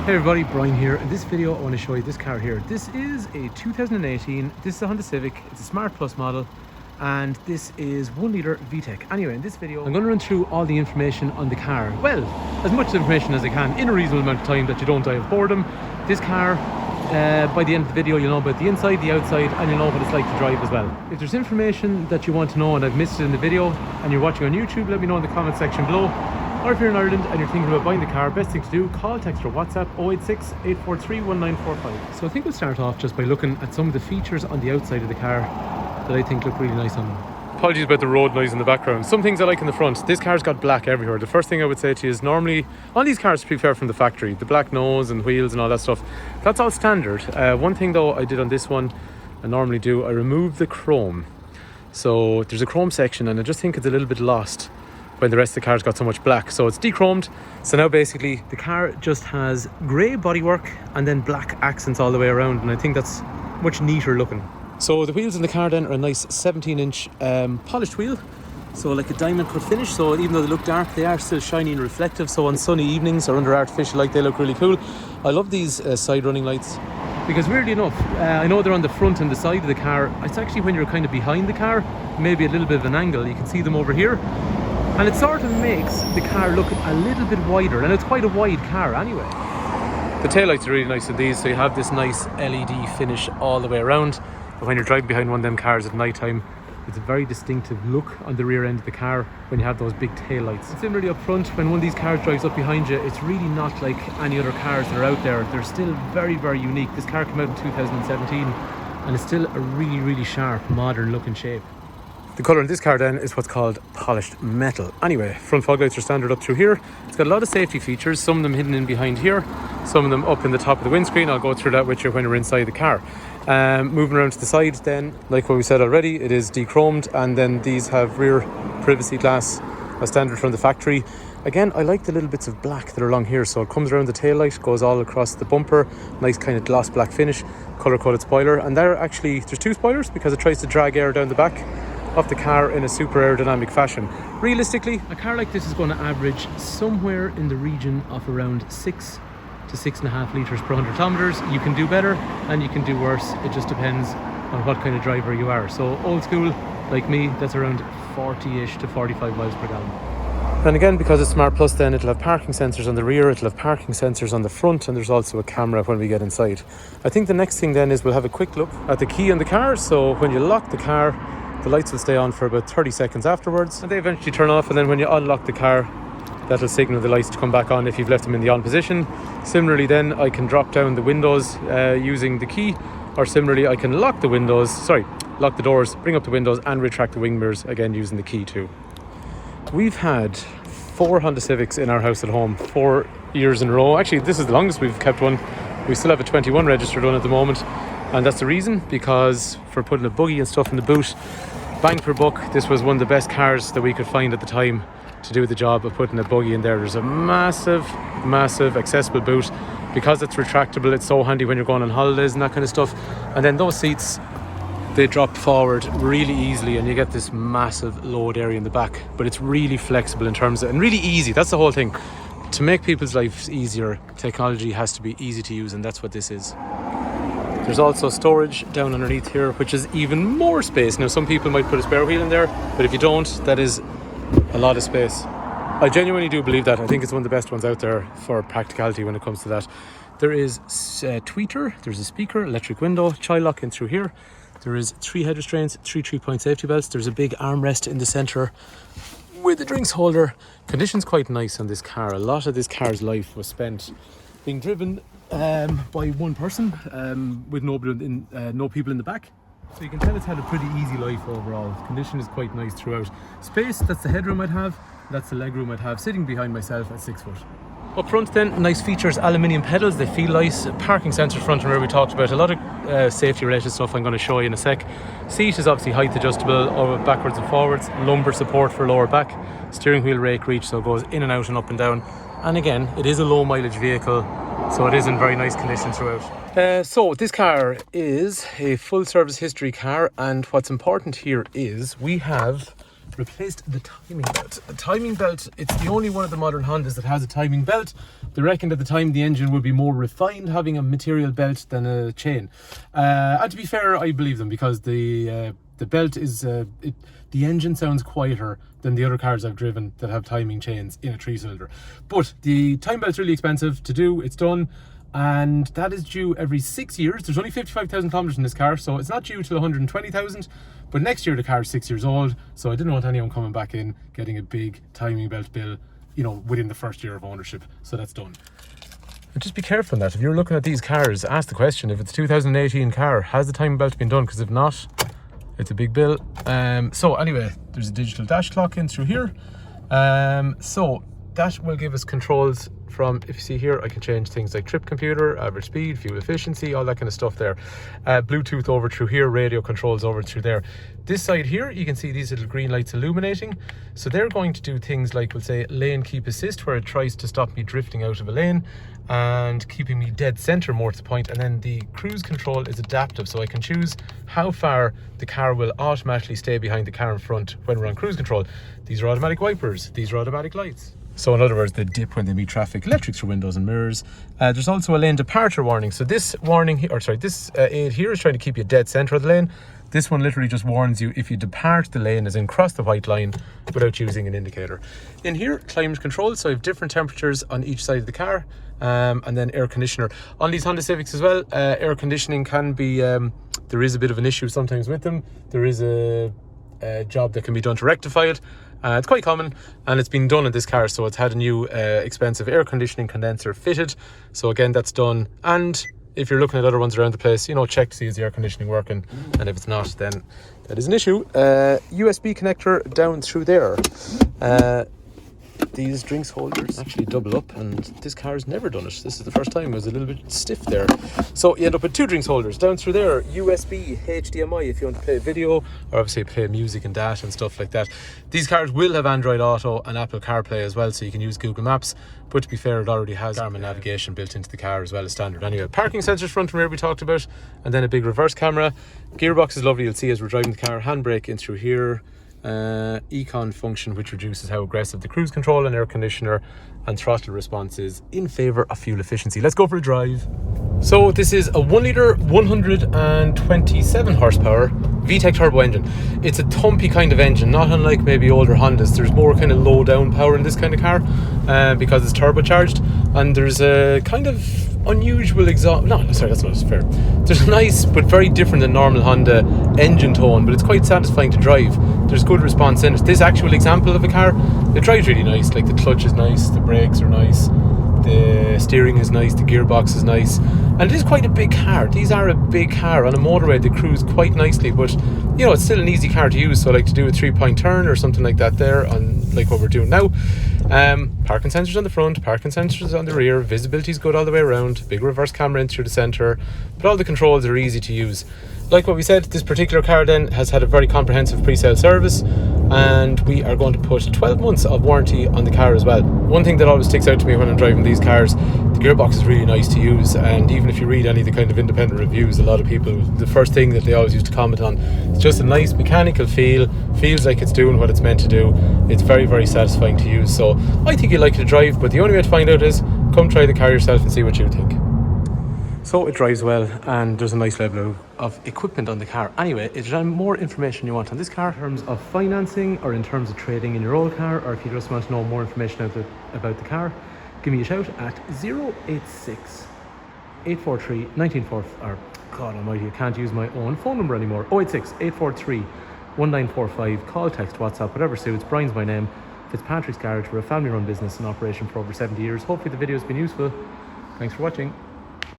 Hey everybody, Brian here. In this video I want to show you this car here. This is a 2018, this is a Honda Civic, it's a Smart Plus model, and this is 1 litre VTEC. Anyway, in this video I'm going to run through all the information on the car. Well, as much information as I can in a reasonable amount of time that you don't die of boredom. This car, by the end of the video you'll know about the inside, the outside, and you'll know what it's like to drive as well. If there's information that you want to know and I've missed it in the video and you're watching on YouTube, let me know in the comment section below. Or if you're in Ireland and you're thinking about buying the car, best thing to do, call, text or WhatsApp 086 843 1945. So I think we'll start off just by looking at some of the features on the outside of the car that I think look really nice on them. Apologies about the road noise in the background. Some things I like in the front. This car's got black everywhere. The first thing I would say to you is normally on these cars, to be fair, from the factory, the black nose and wheels and all that stuff, that's all standard. One thing though I did on this one, I normally do, I removed the chrome. So there's a chrome section and I just think it's a little bit lost when the rest of the car's got so much black. So it's de-chromed. So now basically the car just has grey bodywork and then black accents all the way around, and I think that's much neater looking. So the wheels in the car then are a nice 17-inch polished wheel, so like a diamond cut finish. So even though they look dark, they are still shiny and reflective, so on sunny evenings or under artificial light they look really cool. I love these side running lights because weirdly enough, I know they're on the front and the side of the car. It's actually when you're kind of behind the car, maybe a little bit of an angle, you can see them over here. And it sort of makes the car look a little bit wider, and it's quite a wide car anyway. The taillights are really nice in these, so you have this nice LED finish all the way around. But when you're driving behind one of them cars at night time, it's a very distinctive look on the rear end of the car when you have those big taillights. Similarly up front, when one of these cars drives up behind you, it's really not like any other cars that are out there. They're still very, very unique. This car came out in 2017 and it's still a really, really sharp, modern looking shape. The colour in this car then is what's called polished metal. Anyway, front fog lights are standard up through here. It's got a lot of safety features, some of them hidden in behind here, some of them up in the top of the windscreen. I'll go through that with you when you're inside the car. Moving around to the side then, like what we said already, it is de-chromed, and then these have rear privacy glass as standard from the factory. Again, I like the little bits of black that are along here, so it comes around the taillight, goes all across the bumper, nice kind of gloss black finish, colour-coded spoiler, and there's two spoilers because it tries to drag air down the back of the car in a super aerodynamic fashion. Realistically, a car like this is going to average somewhere in the region of around 6 to 6.5 litres per 100 kilometres. You can do better and you can do worse. It just depends on what kind of driver you are. So old school, like me, that's around 40-ish to 45 miles per gallon. And again, because it's Smart Plus, then it'll have parking sensors on the rear, it'll have parking sensors on the front, and there's also a camera when we get inside. I think the next thing then is we'll have a quick look at the key in the car. So when you lock the car, the lights will stay on for about 30 seconds afterwards, and they eventually turn off, and then when you unlock the car, that'll signal the lights to come back on if you've left them in the on position. Similarly then, I can drop down the windows using the key, or similarly I can lock the doors, bring up the windows and retract the wing mirrors, again using the key too. We've had 4 Honda Civics in our house at home, 4 years in a row. Actually, this is the longest we've kept one. We still have a 21 registered one at the moment. And that's the reason, because for putting a buggy and stuff in the boot, bang for buck, this was one of the best cars that we could find at the time to do the job of putting a buggy in there. There's a massive accessible boot. Because it's retractable, it's so handy when you're going on holidays and that kind of stuff. And then those seats, they drop forward really easily and you get this massive load area in the back. But it's really flexible in terms of, and really easy. That's the whole thing. To make people's lives easier, technology has to be easy to use, and that's what this is. There's also storage down underneath here, which is even more space. Now, some people might put a spare wheel in there, but if you don't, that is a lot of space. I genuinely do believe that. I think it's one of the best ones out there for practicality when it comes to that. There is a tweeter, there's a speaker, electric window, child lock in through here. There is 3 head restraints, 3 3-point safety belts. There's a big armrest in the centre with a drinks holder. Condition's quite nice on this car. A lot of this car's life was spent being driven by one person with no people in the back, so you can tell it's had a pretty easy life overall. The condition is quite nice throughout. Space, that's the headroom I'd have, that's the legroom I'd have sitting behind myself at 6 foot. Up front then, nice features, aluminium pedals, they feel nice, parking sensor front and rear we talked about, a lot of safety related stuff I'm going to show you in a sec. Seat is obviously height adjustable over backwards and forwards, lumbar support for lower back, steering wheel rake reach, so it goes in and out and up and down. And again, it is a low mileage vehicle, so it is in very nice condition throughout. So this car is a full service history car, and what's important here is we have replaced the timing belt. The timing belt, it's the only one of the modern Hondas that has a timing belt. They reckoned at the time the engine would be more refined having a material belt than a chain. And to be fair, I believe them, because the belt is, the engine sounds quieter than the other cars I've driven that have timing chains in a 3-cylinder. But the time belt's really expensive to do, it's done, and that is due every 6 years. There's only 55,000 kilometers in this car, so it's not due till 120,000. But next year the car is 6 years old, so I didn't want anyone coming back in getting a big timing belt bill, you know, within the first year of ownership. So that's done. And just be careful on that. If you're looking at these cars, ask the question, if it's a 2018 car, has the timing belt been done? Because if not, it's a big bill. So anyway, there's a digital dash clock in through here. So that will give us controls from, if you see here, I can change things like trip computer, average speed, fuel efficiency, all that kind of stuff there. Bluetooth over through here, radio controls over through there. This side here, you can see these little green lights illuminating. So they're going to do things like, we'll say, lane keep assist, where it tries to stop me drifting out of a lane and keeping me dead center, more to the point. And then the cruise control is adaptive, so I can choose how far the car will automatically stay behind the car in front when we're on cruise control. These are automatic wipers, these are automatic lights. So in other words, they dip when they meet traffic, electric through windows and mirrors. There's also a lane departure warning. So this warning, this aid here is trying to keep you dead center of the lane. This one literally just warns you if you depart the lane, as in cross the white line, without using an indicator. In here, climate control, so I have different temperatures on each side of the car, and then air conditioner. On these Honda Civics as well, air conditioning can be, there is a bit of an issue sometimes with them. There is a job that can be done to rectify it. It's quite common, and it's been done in this car, so it's had a new expensive air conditioning condenser fitted. So again, that's done. And if you're looking at other ones around the place, you know, check to see is the air conditioning working, and if it's not, then that is an issue. USB connector down through there. These drinks holders actually double up, and this car's never done it. This is the first time. It was a little bit stiff there. So you end up with 2 drinks holders down through there. USB, HDMI if you want to play video, or obviously play music and data and stuff like that. These cars will have Android Auto and Apple CarPlay as well, so you can use Google Maps. But to be fair, it already has Garmin navigation built into the car as well as standard. Anyway, parking sensors front and rear we talked about, and then a big reverse camera. Gearbox is lovely. You'll see as we're driving the car, handbrake in through here. Econ function, which reduces how aggressive the cruise control and air conditioner, and throttle response is in favor of fuel efficiency. Let's go for a drive. So this is a 1 litre 127 horsepower VTEC turbo engine. It's a thumpy kind of engine, not unlike maybe older Hondas. There's more kind of low down power in this kind of car because it's turbocharged, and there's a kind of unusual exhaust. No, sorry, that's not fair. There's a nice but very different than normal Honda engine tone, but it's quite satisfying to drive. There's good response in it. This actual example of a car, it drives really nice. Like the clutch is nice, the brakes are nice, the steering is nice, the gearbox is nice, and it is quite a big car. These are a big car. On a motorway they cruise quite nicely, but you know, it's still an easy car to use. So like to do a 3-point turn or something like that there, on like what we're doing now. Parking sensors on the front, parking sensors on the rear, visibility is good all the way around, big reverse camera in through the centre, but all the controls are easy to use. Like what we said, this particular car then has had a very comprehensive pre-sale service, and we are going to put 12 months of warranty on the car as well. One thing that always sticks out to me when I'm driving these cars, the gearbox is really nice to use, and even if you read any of the kind of independent reviews, a lot of people, the first thing that they always used to comment on, it's just a nice mechanical feel, feels like it's doing what it's meant to do. It's very, very satisfying to use, so I think you'd like it to drive, but the only way to find out is come try the car yourself and see what you think. So it drives well, and there's a nice level of equipment on the car. Anyway, is there any more information you want on this car in terms of financing, or in terms of trading in your old car, or if you just want to know more information about the car, give me a shout at 086 843 1945, or God almighty, I can't use my own phone number anymore. 086 843 1945. Call, text, WhatsApp, whatever suits. Brian's my name. Fitzpatrick's Garage. We're a family run business in operation for over 70 years. Hopefully the video has been useful. Thanks for watching.